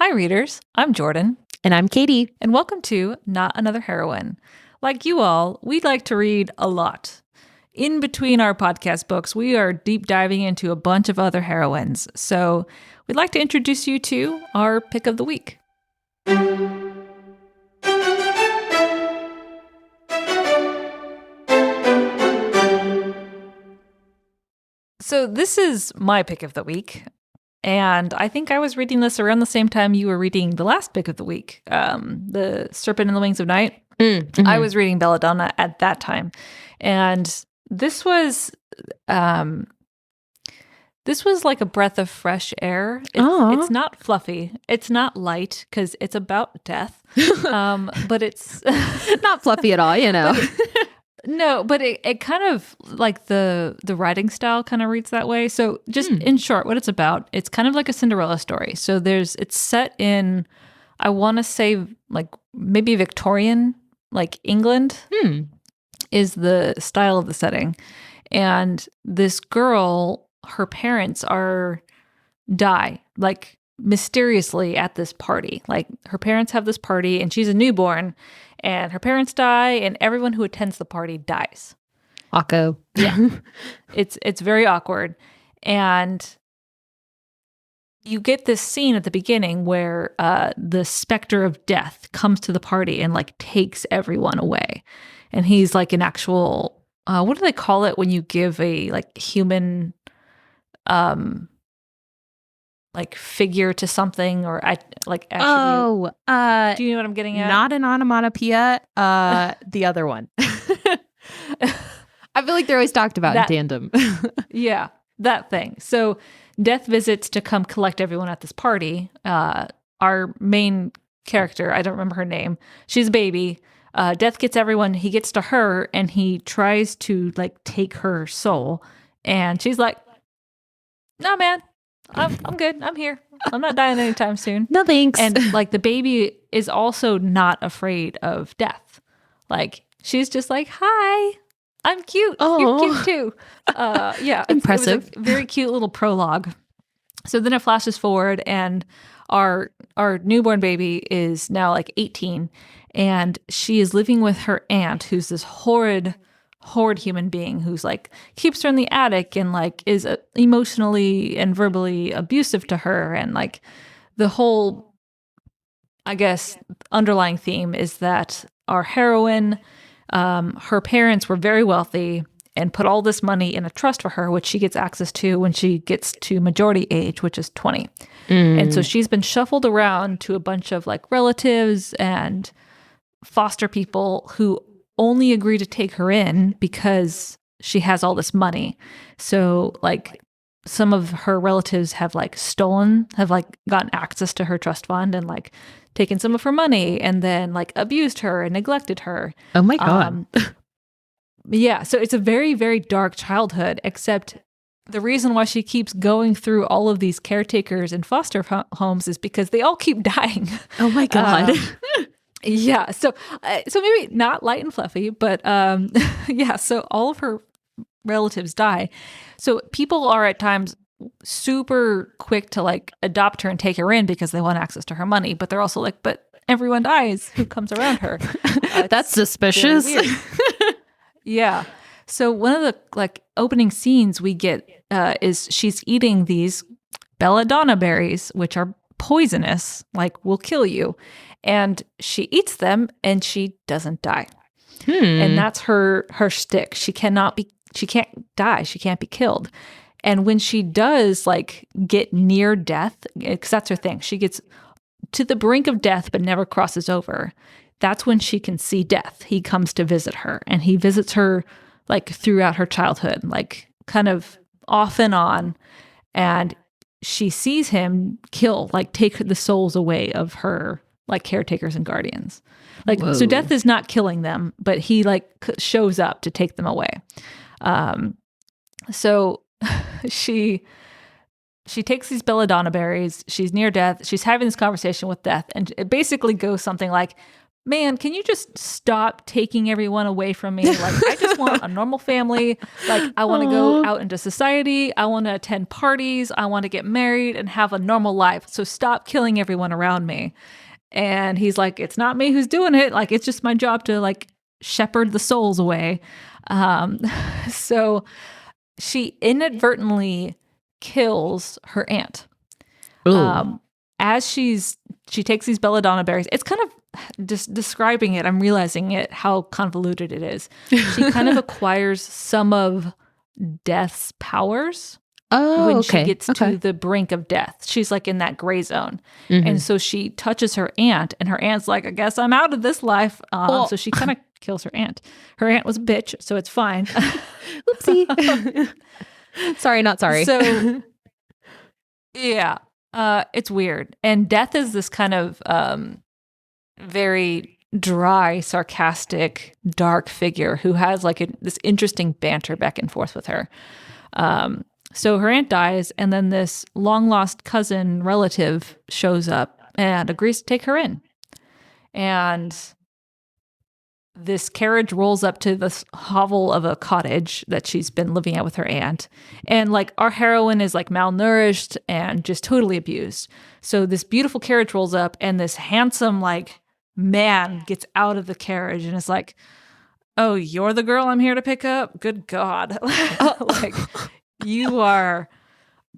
Hi, readers. I'm Jordan. And I'm Katie. And welcome to Not Another Heroine. Like you all, we'd like to read a lot. In between our podcast books, we are deep diving into a bunch of other heroines. So we'd like to introduce you to our pick of the week. So this is my pick of the week. And I think I was reading this around the same time you were reading the last pick of the week, The Serpent and the Wings of Night. Mm-hmm. I was reading Belladonna at that time. And this was like a breath of fresh air. It's not fluffy. It's not light because it's about death. But it's not fluffy at all, you know. No, but it kind of like the writing style kind of reads that way. So just in short, what it's about, it's kind of like a Cinderella story. So it's set in, I want to say like maybe Victorian, like England is the style of the setting. And this girl, her parents die like mysteriously at this party. Like her parents have this party and she's a newborn and her parents die and everyone who attends the party dies. Awkward. Yeah. It's very awkward. And you get this scene at the beginning where the specter of death comes to the party and like takes everyone away. And he's like an actual, what do they call it when you give a like human like figure to something or like attribute. Do you know what I'm getting at? Not an onomatopoeia, the other one. I feel like they're always talked about in tandem. Yeah, that thing. So Death visits to come collect everyone at this party. Our main character, I don't remember her name. She's a baby. Death gets everyone. He gets to her and he tries to like take her soul. And she's like, "No, man. I'm good. I'm here. I'm not dying anytime soon. No thanks." And like the baby is also not afraid of death. Like she's just like, "Hi, I'm cute. You're cute too." Yeah, impressive. It was a very cute little prologue. So then it flashes forward, and our newborn baby is now like 18, and she is living with her aunt, who's this horrid human being who's like keeps her in the attic and like is emotionally and verbally abusive to her. And like the whole, I guess, underlying theme is that our heroine, her parents were very wealthy and put all this money in a trust for her, which she gets access to when she gets to majority age, which is 20. And so she's been shuffled around to a bunch of like relatives and foster people who only agree to take her in because she has all this money. So like some of her relatives have like gotten access to her trust fund and like taken some of her money and then like abused her and neglected her. Oh my God. Yeah. So it's a very, very dark childhood, except the reason why she keeps going through all of these caretakers and foster homes is because they all keep dying. Oh my God. Yeah, so maybe not light and fluffy, but yeah, so all of her relatives die. So people are at times super quick to like adopt her and take her in because they want access to her money, but they're also like, but everyone dies who comes around her. That's suspicious. Yeah. So one of the like opening scenes we get is she's eating these belladonna berries, which are poisonous, like will kill you. And she eats them and she doesn't die. And that's her shtick. She can't die. She can't be killed. And when she does like get near death, because that's her thing, she gets to the brink of death but never crosses over. That's when she can see Death. He comes to visit her and he visits her like throughout her childhood, like kind of off and on. And she sees him take the souls away of her like caretakers and guardians. Like, whoa. So Death is not killing them, but he like shows up to take them away. So she takes these belladonna berries. She's near death. She's having this conversation with Death. And it basically goes something like, man, can you just stop taking everyone away from me? Like, I just want a normal family. Like, I want to go out into society. I want to attend parties. I want to get married and have a normal life. So stop killing everyone around me. And he's like, it's not me who's doing it. Like, it's just my job to like shepherd the souls away. So she inadvertently kills her aunt. As she takes these belladonna berries, it's kind of just describing it. I'm realizing it, how convoluted it is. She kind of acquires some of death's powers when she gets to the brink of death. She's like in that gray zone. And so she touches her aunt, and her aunt's like, I guess I'm out of this life. So she kind of kills her aunt. Her aunt was a bitch, so it's fine. Oopsie. Sorry, not sorry. So, yeah. It's weird. And Death is this kind of very dry, sarcastic, dark figure who has like this interesting banter back and forth with her. So her aunt dies, and then this long-lost cousin relative shows up and agrees to take her in. And this carriage rolls up to this hovel of a cottage that she's been living at with her aunt. And like our heroine is like malnourished and just totally abused. So this beautiful carriage rolls up, and this handsome like man gets out of the carriage and is like, oh, you're the girl I'm here to pick up? Good God. Like, you are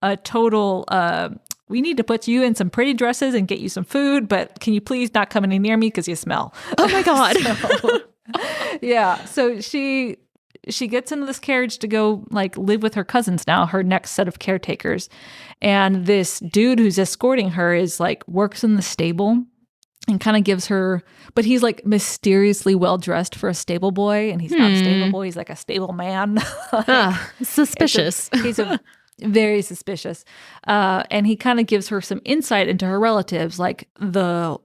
a total, we need to put you in some pretty dresses and get you some food, but can you please not come any near me because you smell? Oh my God. Yeah. So she gets into this carriage to go like live with her cousins now, her next set of caretakers. And this dude who's escorting her is like works in the stable and kind of gives her, but he's like mysteriously well dressed for a stable boy, and he's not a stable boy, he's like a stable man. Suspicious. He's very suspicious. And he kind of gives her some insight into her relatives, like her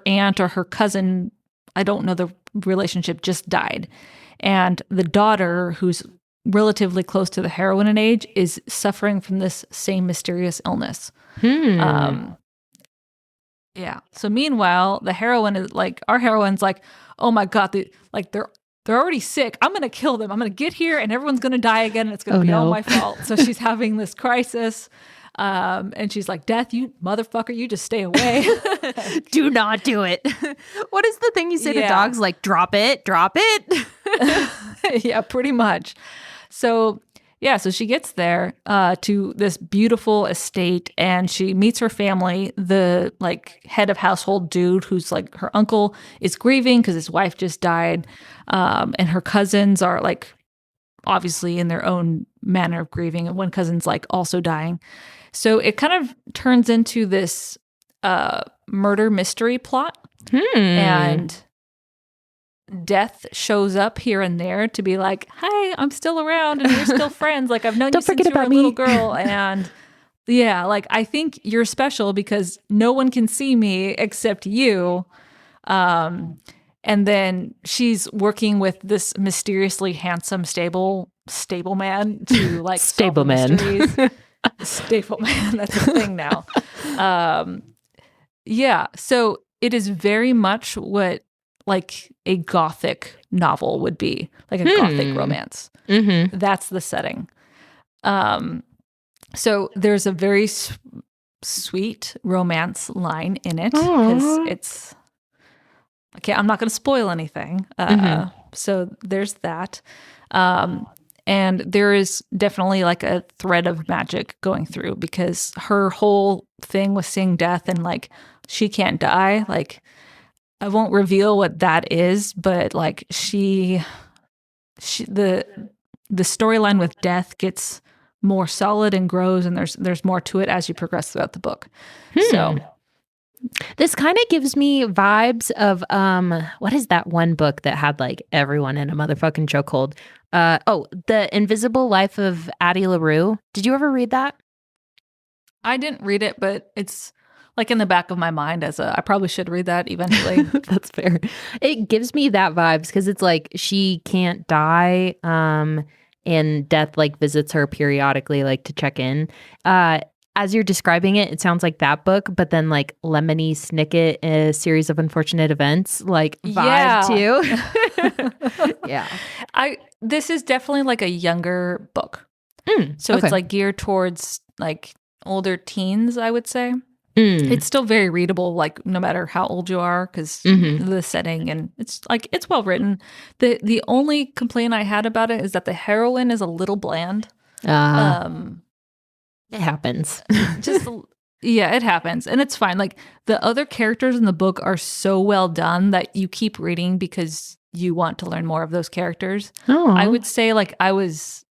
aunt or her cousin, I don't know the relationship, just died. And the daughter, who's relatively close to the heroine in age, is suffering from this same mysterious illness. Yeah. So meanwhile, the heroine is like, our heroine's like, oh my God, they're already sick. I'm going to kill them. I'm going to get here and everyone's going to die again. And it's going to be all my fault. So she's having this crisis. And she's like, Death, you motherfucker, you just stay away. Do not do it. What is the thing you say to dogs? Like, drop it, drop it. Yeah, pretty much. So so she gets there to this beautiful estate, and she meets her family. The like head of household dude, who's like her uncle, is grieving because his wife just died, and her cousins are like obviously in their own manner of grieving, and one cousin's like also dying. So it kind of turns into this murder mystery plot, and Death shows up here and there to be like, hi, I'm still around and we're still friends. Like, I've known you since you were a little girl. And yeah, like, I think you're special because no one can see me except you. And then she's working with this mysteriously handsome stable man to like stable man. Stable man, that's a thing now. Yeah, so it is very much what like a gothic novel would be, like a gothic romance. That's the setting. So there's a very sweet romance line in it because it's okay. I'm not going to spoil anything. So there's that. And there is definitely like a thread of magic going through because her whole thing with seeing death and like she can't die. Like, I won't reveal what that is, but like the storyline with death gets more solid and grows, and there's more to it as you progress throughout the book. So this kind of gives me vibes of what is that one book that had like everyone in a motherfucking chokehold? The Invisible Life of Addie LaRue. Did you ever read that? I didn't read it, but it's like in the back of my mind I probably should read that eventually. That's fair. It gives me that vibes because it's like she can't die, and death like visits her periodically, like to check in. as you're describing it, it sounds like that book, but then like Lemony Snicket, A Series of Unfortunate Events, like vibe too. Yeah. This is definitely like a younger book. So okay. it's like geared towards like older teens, I would say. Mm. It's still very readable, like no matter how old you are, because the setting, and it's like it's well written. The only complaint I had about it is that the heroine is a little bland. It happens. Yeah, it happens, and it's fine. Like the other characters in the book are so well done that you keep reading because you want to learn more of those characters. I would say like I was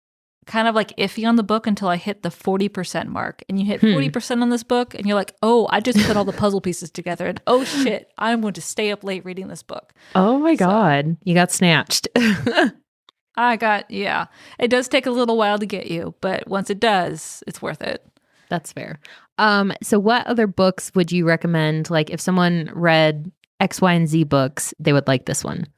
kind of like iffy on the book until I hit the 40% mark. And you hit 40% on this book and you're like, oh, I just put all the puzzle pieces together. And oh shit, I'm going to stay up late reading this book. Oh my God. You got snatched. Yeah. It does take a little while to get you, but once it does, it's worth it. That's fair. So what other books would you recommend? Like if someone read X, Y, and Z books, they would like this one.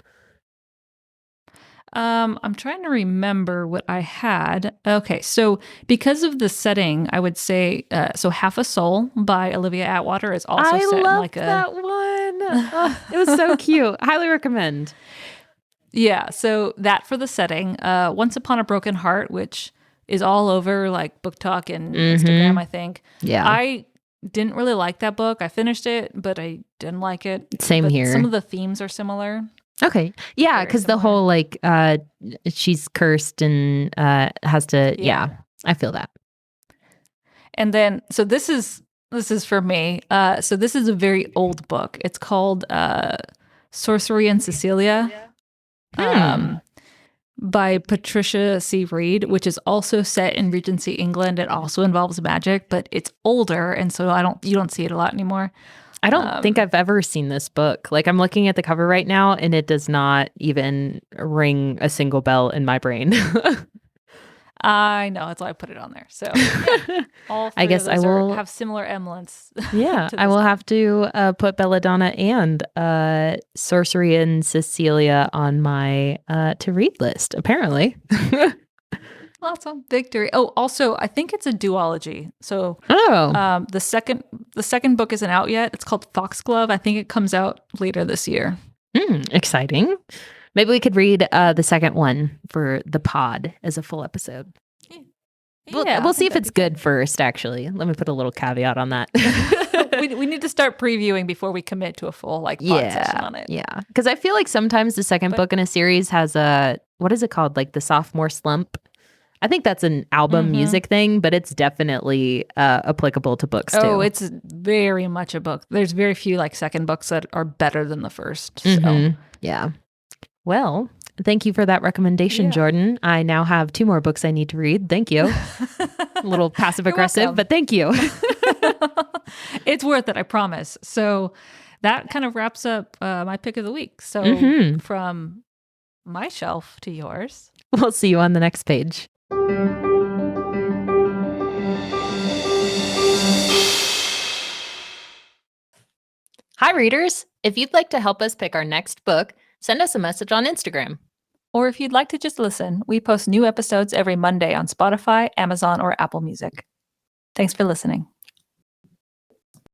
I'm trying to remember what I had. Okay, so because of the setting, I would say so Half a Soul by Olivia Atwater is also set in like that one. Oh, it was so cute. Highly recommend. Yeah, so that for the setting. Once Upon a Broken Heart, which is all over like Book Talk and Instagram, I think. Yeah. I didn't really like that book. I finished it, but I didn't like it. Same here. Some of the themes are similar. Okay. Yeah, because the whole like she's cursed and has to I feel that. And then so this is for me. So this is a very old book. It's called Sorcery and Cecilia. By Patricia C. Reed, which is also set in Regency England. It also involves magic, but it's older, and so you don't see it a lot anymore. I don't think I've ever seen this book. Like I'm looking at the cover right now and it does not even ring a single bell in my brain. I know, that's why I put it on there. So yeah, all three I guess of those I will have similar emblems. Yeah, I will have to put Belladonna and Sorcery and Cecilia on my to read list, apparently. Awesome. Victory. Oh, also, I think it's a duology. So the second book isn't out yet. It's called Foxglove. I think it comes out later this year. Exciting. Maybe we could read the second one for the pod as a full episode. Yeah, we'll see if it's good first, actually. Let me put a little caveat on that. we need to start previewing before we commit to a full pod session on it. Yeah, because I feel like sometimes the second book in a series has a, what is it called? Like the sophomore slump. I think that's an album music thing, but it's definitely applicable to books too. Oh, it's very much a book. There's very few like second books that are better than the first. So. Yeah. Well, thank you for that recommendation, Jordan. I now have 2 more books I need to read. Thank you. A little passive aggressive, but thank you. It's worth it, I promise. So that kind of wraps up my pick of the week. So from my shelf to yours. We'll see you on the next page. Hi, readers. If you'd like to help us pick our next book, send us a message on Instagram. Or if you'd like to just listen, we post new episodes every Monday on Spotify, Amazon, or Apple Music. Thanks for listening.